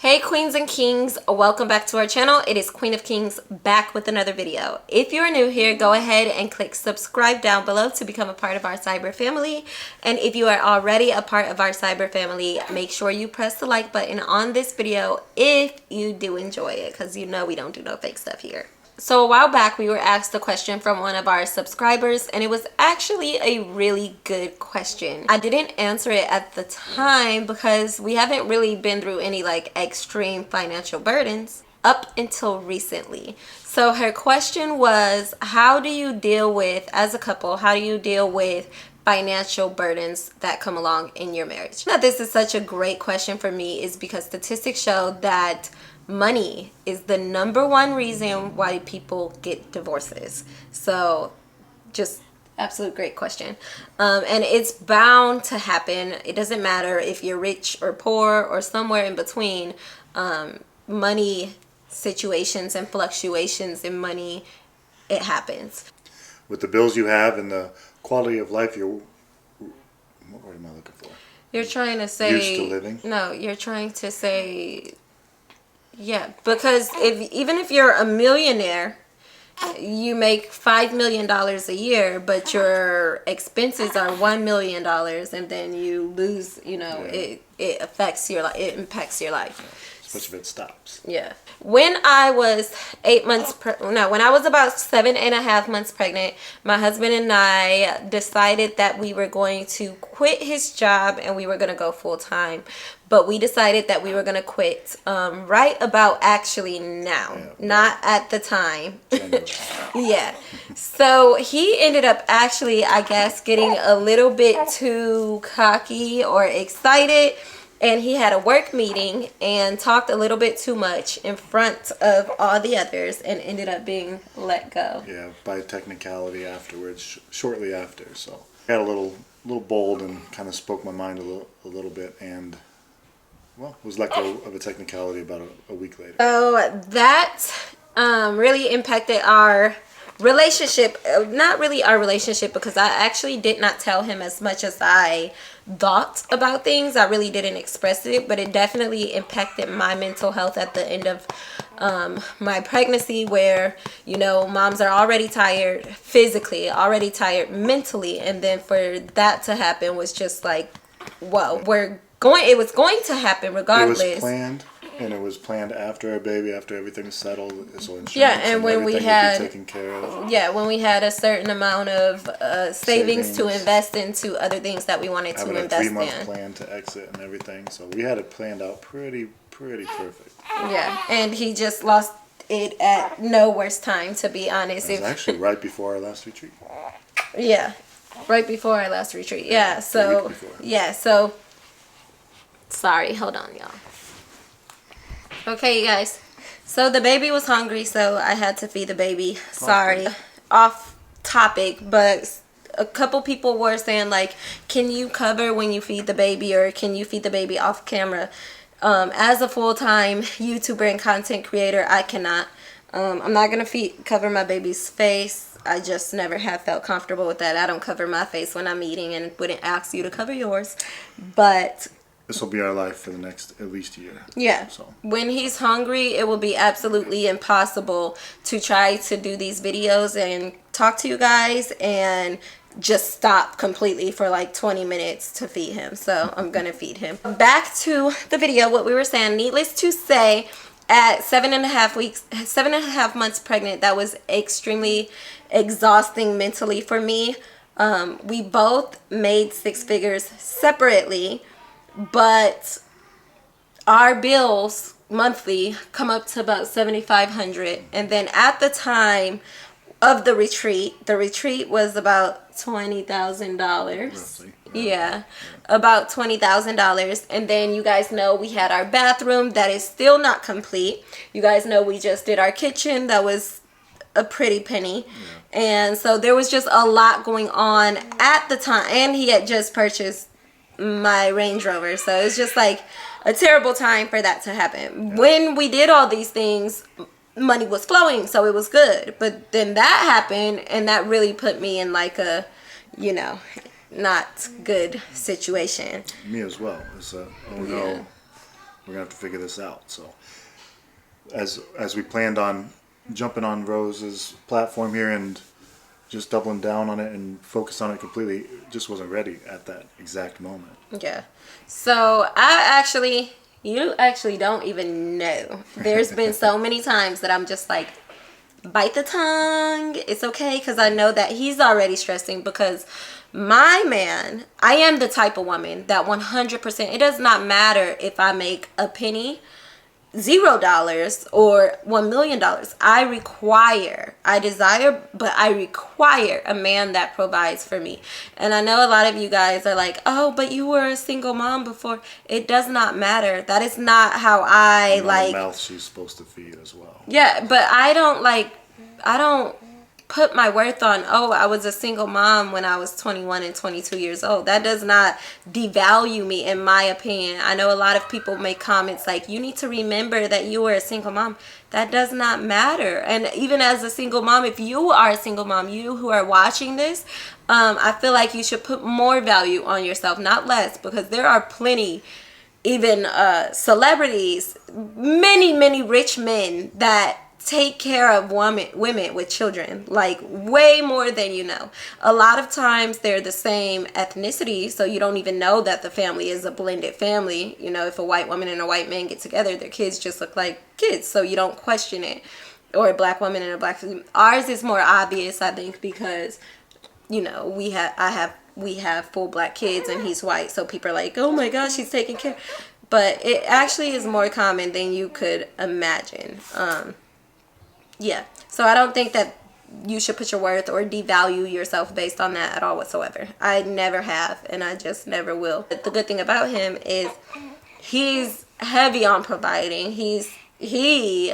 Hey queens and kings, welcome back to our channel. It is Queen of Kings back with another video. If you're new here, go ahead and click subscribe down below to become a part of our cyber family. And if you are already a part of our cyber family, make sure you press the like button on this video if you do enjoy it, because you know we don't do no fake stuff here. So a while back we were asked a question from one of our subscribers, and it was actually a really good question. I didn't answer it at the time because we haven't really been through any like extreme financial burdens up until recently. So her question was, how do you deal with, as a couple, how do you deal with financial burdens that come along in your marriage? Now, this is such a great question for me is because statistics show that money is the #1 reason why people get divorces. So just absolute great question. And it's bound to happen. It doesn't matter if you're rich or poor or somewhere in between. Money situations and fluctuations in money, it happens. With the bills you have and the quality of life what word am I looking for? You're trying to say used to living? No, you're trying to say, yeah, because even if you're a millionaire, you make $5 million a year, but your expenses are $1 million, and then you lose, it affects your life, it impacts your life. Much of it stops. Yeah. When I was when I was about 7.5 months pregnant, my husband and I decided that we were going to quit his job and we were going to go full time. But we decided that we were going to quit right about actually now, not at the time. Yeah. So he ended up actually, I guess, getting a little bit too cocky or excited. And he had a work meeting and talked a little bit too much in front of all the others and ended up being let go. Yeah, by technicality afterwards, shortly after. So I got a little bold and kind of spoke my mind a little bit, and well, was let go of a technicality about a week later. So that really impacted our relationship. Not really our relationship, because I actually did not tell him as much as I thought about things. I really didn't express it, but it definitely impacted my mental health at the end of my pregnancy, where moms are already tired physically, already tired mentally, and then for that to happen was just like, whoa, it was going to happen regardless. It was planned. And it was planned after a baby, after everything was settled, so insurance and when we had taken care of. Yeah, when we had a certain amount of savings to invest into other things that we wanted to invest in. Having a 3-month plan to exit and everything, so we had it planned out pretty perfect. Yeah, and he just lost it at no worse time, to be honest. It was actually right before our last retreat. Yeah, right before our last retreat. Yeah, so sorry, hold on, y'all. Okay, you guys, so the baby was hungry, so I had to feed the baby. Sorry, off topic, but a couple people were saying, like, can you cover when you feed the baby, or can you feed the baby off camera? As a full-time YouTuber and content creator, I cannot. I'm not going to cover my baby's face. I just never have felt comfortable with that. I don't cover my face when I'm eating and wouldn't ask you to cover yours, but this will be our life for the next at least year. Yeah. So when he's hungry, it will be absolutely impossible to try to do these videos and talk to you guys and just stop completely for like 20 minutes to feed him. So I'm going to feed him. Back to the video, what we were saying. Needless to say, at 7.5 months pregnant, that was extremely exhausting mentally for me. We both made 6 figures separately, but our bills monthly come up to about $7,500. And then at the time of the retreat was about $20,000. Yeah, about $20,000. And then you guys know we had our bathroom that is still not complete. You guys know we just did our kitchen. That was a pretty penny. Yeah. And so there was just a lot going on at the time. And he had just purchased my Range Rover, so it's just like a terrible time for that to happen. Yeah. When we did all these things, money was flowing, so it was good. But then that happened, and that really put me in like a, not good situation. Me as well. It's we're gonna have to figure this out. So as we planned on jumping on Rose's platform here and just doubling down on it and focus on it completely, just wasn't ready at that exact moment. Yeah. So you actually don't even know. There's been so many times that I'm just like, bite the tongue. It's okay, because I know that he's already stressing, because my man, I am the type of woman that 100%, it does not matter if I make a penny, $0 or $1 million. I desire, but I require a man that provides for me. And I know a lot of you guys are like, oh, but you were a single mom before. It does not matter. That is not how I like. Mouth she's supposed to feed as well. Yeah, but I don't put my worth on, oh, I was a single mom when I was 21 and 22 years old. That does not devalue me, in my opinion. I know a lot of people make comments like, you need to remember that you were a single mom. That does not matter. And even as a single mom, if you are a single mom, you who are watching this, I feel like you should put more value on yourself, not less, because there are plenty, even celebrities, many rich men that take care of women with children, like way more than you know. A lot of times they're the same ethnicity, so you don't even know that the family is a blended family. You know, if a white woman and a white man get together, their kids just look like kids, so you don't question it. Or a black woman and a black, ours is more obvious, I think, because, you know, we have full black kids and he's white, so people are like, oh my gosh, she's taking care. But it actually is more common than you could imagine. Yeah, so I don't think that you should put your worth or devalue yourself based on that at all whatsoever. I never have, and I just never will. But the good thing about him is he's heavy on providing. He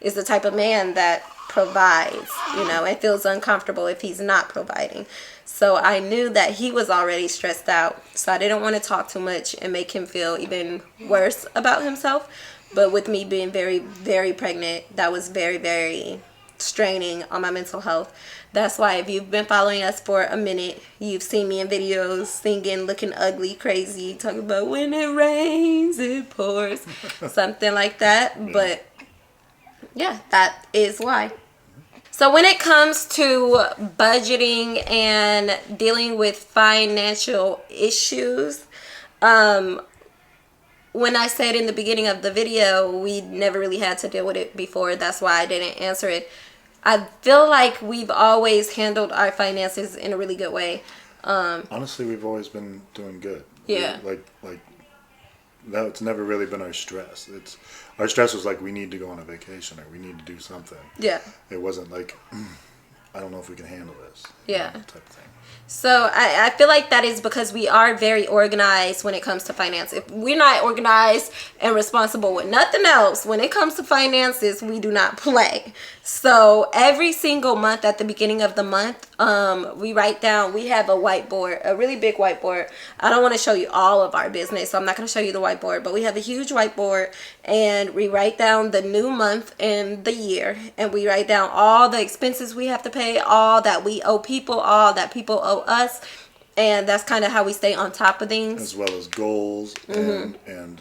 is the type of man that provides, you know, and feels uncomfortable if he's not providing. So I knew that he was already stressed out, so I didn't want to talk too much and make him feel even worse about himself. But with me being very, very pregnant, that was very, very straining on my mental health. That's why if you've been following us for a minute, you've seen me in videos singing, looking ugly, crazy, talking about when it rains, it pours, something like that. But yeah, that is why. So when it comes to budgeting and dealing with financial issues, when I said in the beginning of the video, we never really had to deal with it before. That's why I didn't answer it. I feel like we've always handled our finances in a really good way. Honestly, we've always been doing good. Yeah. Like that's never really been our stress. Our stress was like, we need to go on a vacation or we need to do something. Yeah. It wasn't like, I don't know if we can handle this. Yeah. Type of thing. So I feel like that is because we are very organized when it comes to finance. If we're not organized and responsible with nothing else, when it comes to finances, we do not play. So every single month, at the beginning of the month, we write down, we have a whiteboard, a really big whiteboard. I don't want to show you all of our business, so I'm not going to show you the whiteboard, but we have a huge whiteboard, and we write down the new month and the year, and we write down all the expenses we have to pay, all that we owe people, all that people owe us, and that's kind of how we stay on top of things, as well as goals and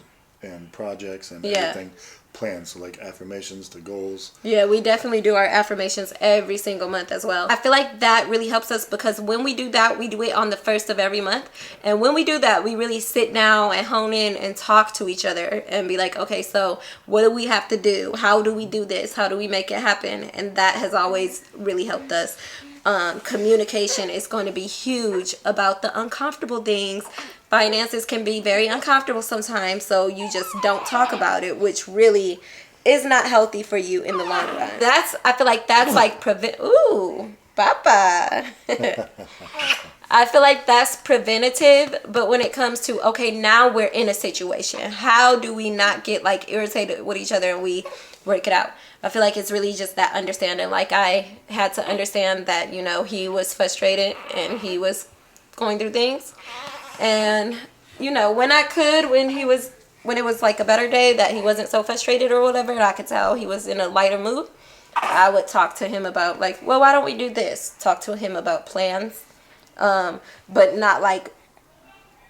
projects and everything planned. So like affirmations to goals. Yeah, we definitely do our affirmations every single month as well. I feel like that really helps us, because when we do that, we do it on the first of every month, and when we do that, we really sit down and hone in and talk to each other and be like, okay, so what do we have to do? How do we do this? How do we make it happen? And that has always really helped us. Communication is going to be huge about the uncomfortable things. Finances can be very uncomfortable sometimes, so you just don't talk about it, which really is not healthy for you in the long run. I feel like that's like ooh, papa. I feel like that's preventative, but when it comes to, okay, now we're in a situation, how do we not get like irritated with each other and we work it out? I feel like it's really just that understanding. Like, I had to understand that, you know, he was frustrated and he was going through things. And, you know, when it was like a better day that he wasn't so frustrated or whatever, and I could tell he was in a lighter mood, I would talk to him about like, well, why don't we do this? Talk to him about plans, but not like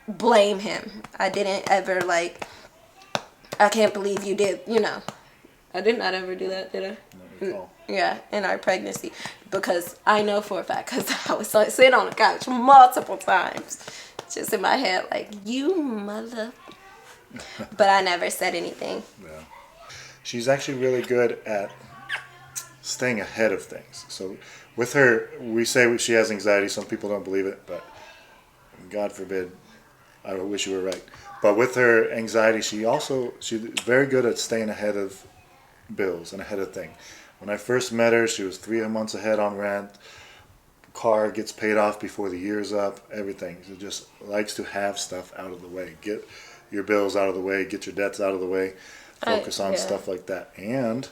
blame him. I didn't ever like I can't believe you did, you know. I did not ever do that, did I? Not recall. Yeah, in our pregnancy. Because I know for a fact, because I was like, sitting on the couch multiple times. Just in my head, like, you mother. But I never said anything. Yeah. She's actually really good at staying ahead of things. So with her, we say she has anxiety. Some people don't believe it, but God forbid, I wish you were right. But with her anxiety, she's very good at staying ahead of bills and ahead of things. When I first met her, she was 3 months ahead on rent. Car gets paid off before the year's up. Everything. She just likes to have stuff out of the way. Get your bills out of the way. Get your debts out of the way. Focus on stuff like that, and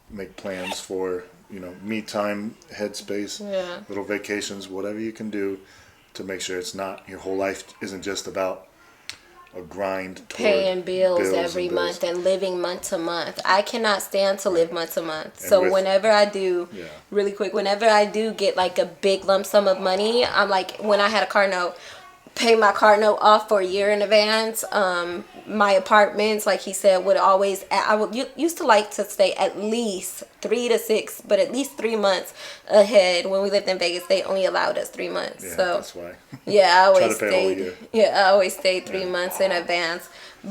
make plans for me time, headspace, little vacations, whatever you can do to make sure it's not your whole life isn't just about a grind toward paying bills every month and living month to month. I cannot stand to live month to month. So whenever I do, really quick, whenever I do get like a big lump sum of money, I'm like, when I had a car note, pay my car note off for a year in advance. My apartments, like he said, would always, used to like to stay at least 3 to 6, but at least 3 months ahead. When we lived in Vegas, they only allowed us 3 months. Yeah, so that's why. yeah, I always stayed 3 months in advance.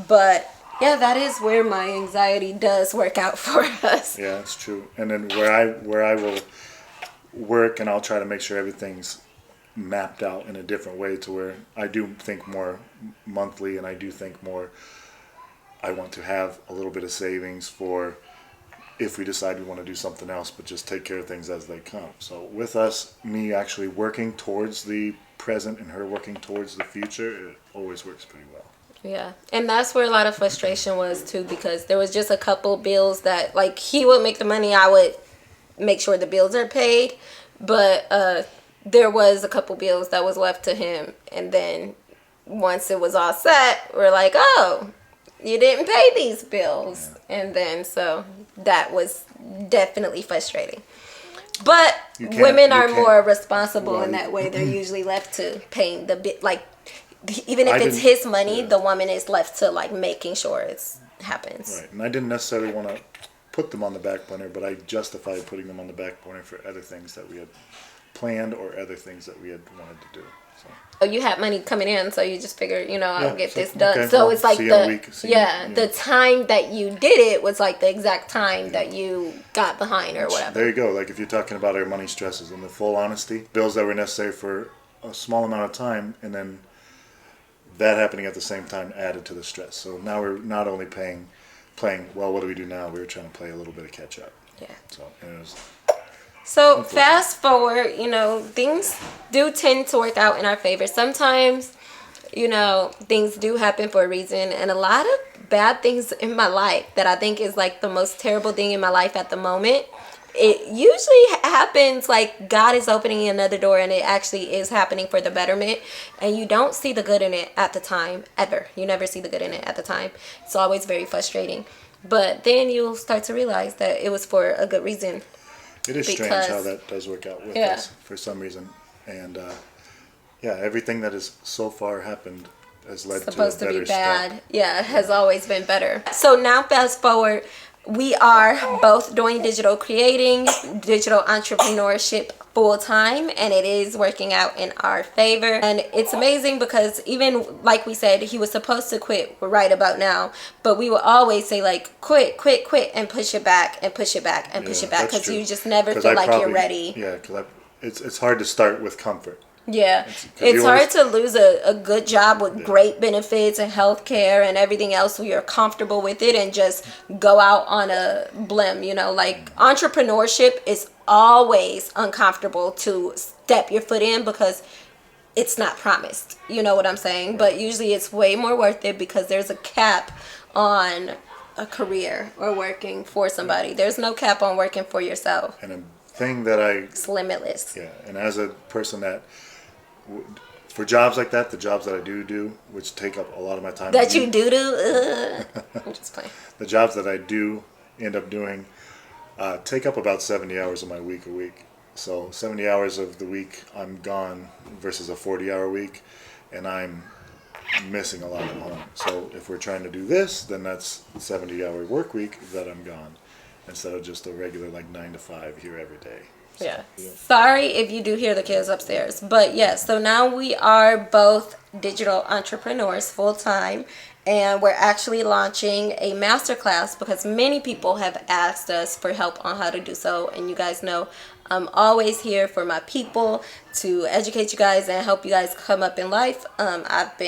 But yeah, that is where my anxiety does work out for us. Yeah, it's true. And then where I will work, and I'll try to make sure everything's mapped out in a different way to where I do think more monthly, and I do think more I want to have a little bit of savings for if we decide we want to do something else, but just take care of things as they come. So with us, me actually working towards the present and her working towards the future, it always works pretty well. Yeah, and that's where a lot of frustration was too, because there was just a couple bills that, like, he would make the money, I would make sure the bills are paid, but there was a couple bills that was left to him, and then once it was all set, we're like, oh, you didn't pay these bills. And then so that was definitely frustrating. But women are more responsible in that way. They're usually left to paying the bit, like, even if it's his money, the woman is left to like making sure it happens. Right, and I didn't necessarily want to put them on the back burner, but I justified putting them on the back burner for other things that we had planned or other things that we had wanted to do. So you had money coming in, so you just figured, I'll get this done. Okay, so it's like the the time that you did it was like the exact time that you got behind or whatever. There you go. Like if you're talking about our money stresses, in the full honesty, bills that were necessary for a small amount of time, and then that happening at the same time added to the stress. So now we're not only playing, well, what do we do now? We were trying to play a little bit of catch up. Yeah. So and it was. So fast forward, things do tend to work out in our favor. Sometimes, things do happen for a reason. And a lot of bad things in my life that I think is like the most terrible thing in my life at the moment, it usually happens like God is opening another door, and it actually is happening for the betterment. And you don't see the good in it at the time, ever. You never see the good in it at the time. It's always very frustrating. But then you'll start to realize that it was for a good reason. It is strange how that does work out with us for some reason. And everything that has so far happened has led to a better supposed to be bad. Step. Yeah, it has always been better. So now fast forward, we are both doing digital creating, digital entrepreneurship full time, and it is working out in our favor. And it's amazing because even like we said, he was supposed to quit right about now, but we will always say like quit, and push it back and push it back and push it back because you just never feel like you're ready. Yeah, because it's hard to start with comfort. Yeah, it's hard to lose a good job with great benefits and health care and everything else so you're comfortable with it and just go out on a blimp, like entrepreneurship is always uncomfortable to step your foot in because it's not promised, you know what I'm saying? But usually it's way more worth it because there's a cap on a career or working for somebody. There's no cap on working for yourself. And a thing that it's limitless. Yeah, and as a person that for jobs like that, the jobs that I do, which take up a lot of my time. That you do? I'm just playing. The jobs that I do end up doing take up about 70 hours of my week a week. So 70 hours of the week I'm gone versus a 40-hour week, and I'm missing a lot at home. So if we're trying to do this, then that's a 70-hour work week that I'm gone, instead of just a regular like 9 to 5 here every day. So, Yeah. Sorry if you do hear the kids upstairs. But yes, so now we are both digital entrepreneurs full time. And we're actually launching a masterclass because many people have asked us for help on how to do so. And you guys know I'm always here for my people to educate you guys and help you guys come up in life. I've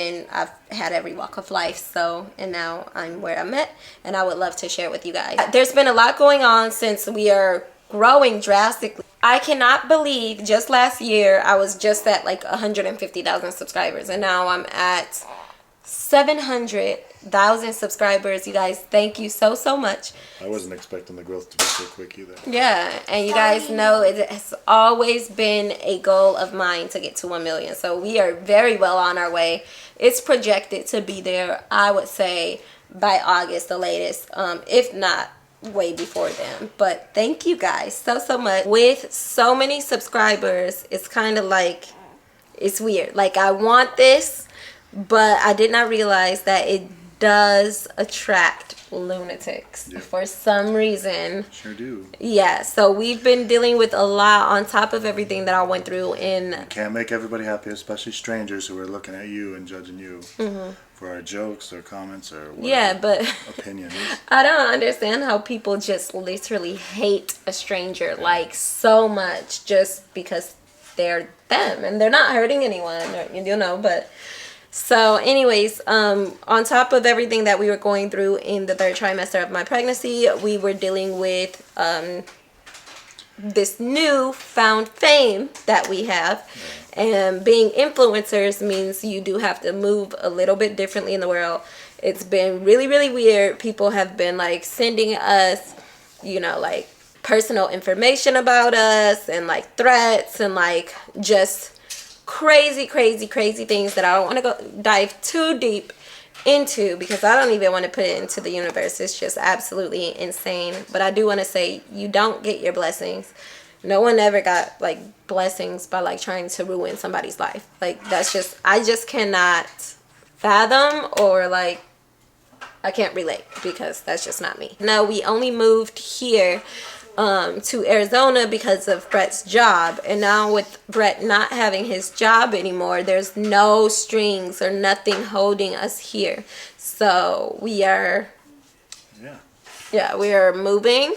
had every walk of life, so, and now I'm where I'm at, and I would love to share with you guys. There's been a lot going on since we are growing drastically. I cannot believe just last year I was just at like 150,000 subscribers, and now I'm at 700,000 subscribers. You guys, thank you so much. I wasn't expecting the growth to be so quick either. Yeah, and you guys know it has always been a goal of mine to get to 1 million. So we are very well on our way. It's projected to be there, I would say, by August the latest, if not way before then. But thank you guys so much. With so many subscribers, it's kind of like, it's weird. Like, I want this, but I did not realize that it does attract lunatics for some reason. Sure do. Yeah, so we've been dealing with a lot on top of everything that I went through in... Can't make everybody happy, especially strangers who are looking at you and judging you for our jokes or comments or whatever. Yeah, but opinions. I don't understand how people just literally hate a stranger like so much just because they're them and they're not hurting anyone, or, you know, but... So anyways, on top of everything that we were going through in the 3rd trimester of my pregnancy, we were dealing with this new found fame that we have. And being influencers means you do have to move a little bit differently in the world. It's been really weird. People have been like sending us, you know, like personal information about us and like threats and like just crazy things that I don't want to go dive too deep into because I don't even want to put it into the universe. It's just absolutely insane. But I do want to say, you don't get your blessings. No one ever got like blessings by like trying to ruin somebody's life. Like, that's just, I just cannot fathom, or like, I can't relate because that's just not me. No, we only moved here to Arizona because of Brett's job, and now with Brett not having his job anymore, there's no strings or nothing holding us here. So we are we are moving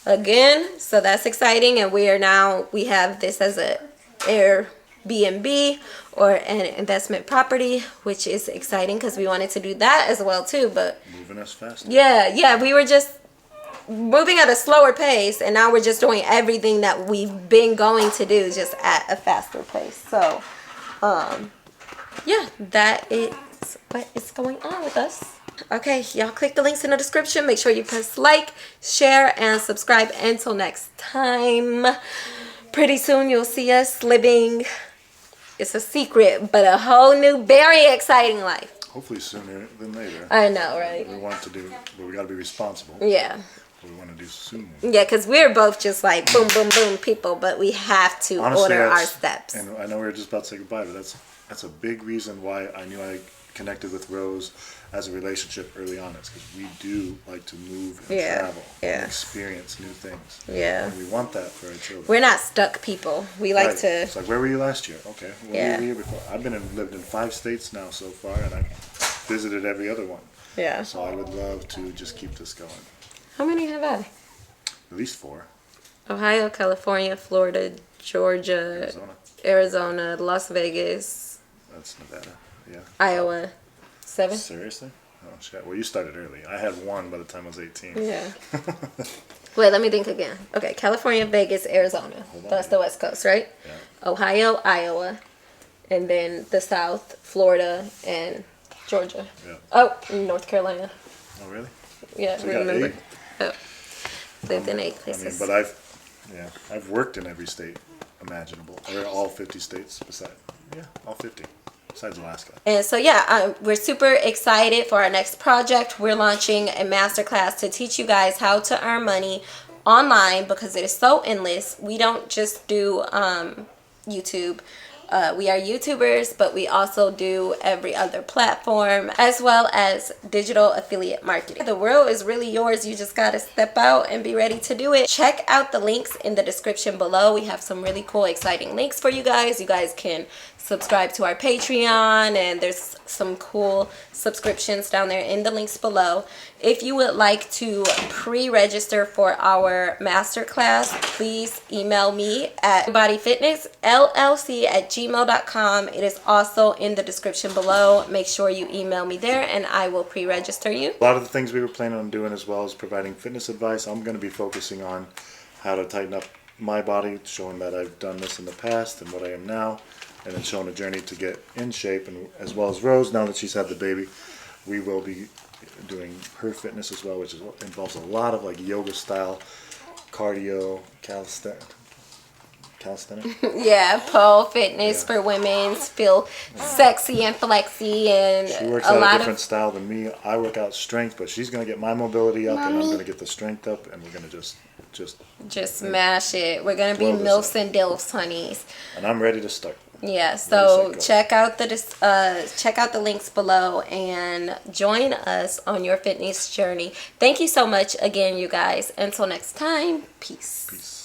again, so that's exciting. And we have this as a Airbnb or an investment property, which is exciting because we wanted to do that as well too. But moving us fast. Yeah, we were just moving at a slower pace, and now we're just doing everything that we've been going to do just at a faster pace. So yeah, that is what is going on with us. Okay, y'all click the links in the description. Make sure you press like, share, and subscribe. Until next time, pretty soon you'll see us living, it's a secret, but a whole new, very exciting life. Hopefully sooner than later. I know, right? We want to do, but we got to be responsible. Yeah. We want to do soon. Yeah, because we're both just like boom people, but we have to order our steps. And I know we were just about to say goodbye, but that's a big reason why I knew I connected with Rose as a relationship early on. It's because we do like to move and travel and experience new things. Yeah. And we want that for our children. We're not stuck people. We like to... It's like, where were you last year? Okay. Where were you here before? I've lived in 5 states now so far, and I've visited every other one. Yeah. So I would love to just keep this going. How many have I? At least 4. Ohio, California, Florida, Georgia, Arizona, Las Vegas. That's Nevada, yeah. Iowa. 7. Seriously? Oh, shit. Well, you started early. I had 1 by the time I was 18. Yeah. Wait, let me think again. Okay, California, Vegas, Arizona. That's the West Coast, right? Yeah. Ohio, Iowa, and then the South, Florida, and Georgia. Yeah. Oh, North Carolina. Oh, really? Yeah, so remember. 8? Oh, lived in 8 places. I mean, but I've worked in every state imaginable, or all 50 states all 50. Besides Alaska. And so we're super excited for our next project. We're launching a masterclass to teach you guys how to earn money online because it is so endless. We don't just do YouTube. We are YouTubers, but we also do every other platform, as well as digital affiliate marketing. The world is really yours. You just got to step out and be ready to do it. Check out the links in the description below. We have some really cool, exciting links for you guys. You guys can subscribe to our Patreon, and there's some cool subscriptions down there in the links below. If you would like to pre-register for our masterclass, please email me at bodyfitnessllc@gmail.com. It is also in the description below. Make sure you email me there and I will pre-register you. A lot of the things we were planning on doing, as well as providing fitness advice, I'm going to be focusing on how to tighten up my body, showing that I've done this in the past and what I am now, and then showing a journey to get in shape. And as well as Rose, now that she's had the baby, we will be doing her fitness as well, which involves a lot of like yoga style cardio, calisthenics. Yeah, pole fitness for women, feel sexy and flexy, and She works a out lot a different style than me. I work out strength, but she's gonna get my mobility up, and I'm gonna get the strength up, and we're gonna just smash it. We're gonna be blow this milfs up. and dilfs, honeys. And I'm ready to start. Yeah, set, so go. check out the links below and join us on your fitness journey. Thank you so much again, you guys. Until next time, peace. Peace.